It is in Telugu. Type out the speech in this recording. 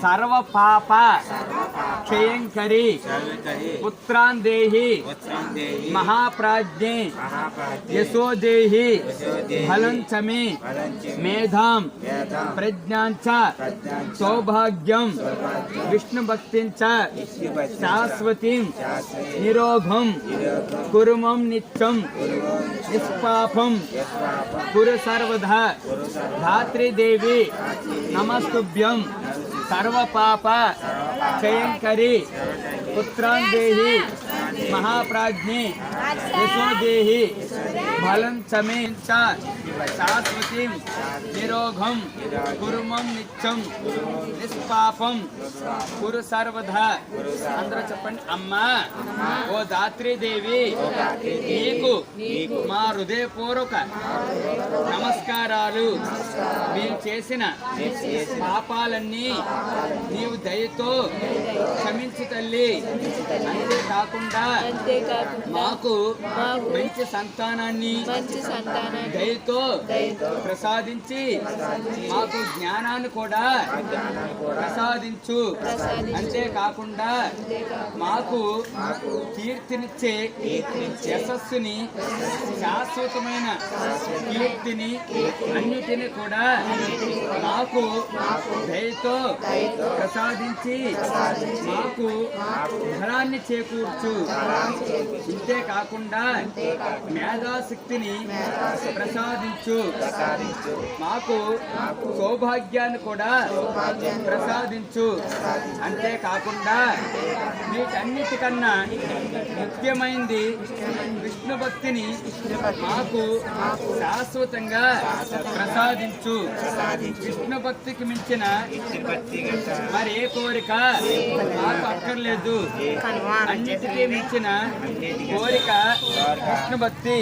सर्व पाप क्षयंकरी पुत्रान् देहि महाप्राज्ञे यशो देहि फलं च मे मेधां प्रज्ञां च सौभाग्यं विष्णुभक्तिं च शाश्वतीं निरोगं कुरु मम नित्यं निष्पापं कुरु सर्वदा धात्री देवी नमस्तुभ्यं सर्व पाप क्षयंकरी पुत्रान् देहि महाप्राज्ञे यशो देहि फलं च मे शाश्वतीं निरोगं कुरु मम नित्यं निष्पापं कुरु सर्वदा అందరూ చెప్పండి అమ్మా ఓ దాత్రి దేవి నీకు మా హృదయపూర్వక నమస్కారాలు మేము చేసిన పాపాలన్నీ నీవు దయతో క్షమించు తల్లి అంతేకాకుండా మాకు మంచి సంతానాన్ని దయతో ప్రసాదించి మాకు జ్ఞానాన్ని కూడా ప్రసాదించు అంతేకాకుండా మాకు కీర్తినిచ్చే యశస్సుని శాశ్వతమైన కీర్తిని అన్నిటిని కూడా మాకు దయతో ప్రసాదించి మాకు ధనాన్ని చేకూర్చు ఇంతేకాకుండా మేధాశక్తిని ప్రసాదించు మాకు సౌభాగ్యాన్ని కూడా ప్రసాదించు అంతేకాకుండా వీటన్నిటికన్నా ముఖ్యమైనది విష్ణు భక్తిని మాకు శాశ్వతంగా ప్రసాదించు విష్ణు భక్తికి మించిన మరి ఏ కోరిక మాకు అక్కర్లేదు అన్నిటికీ మించిన కోరిక విష్ణు భక్తి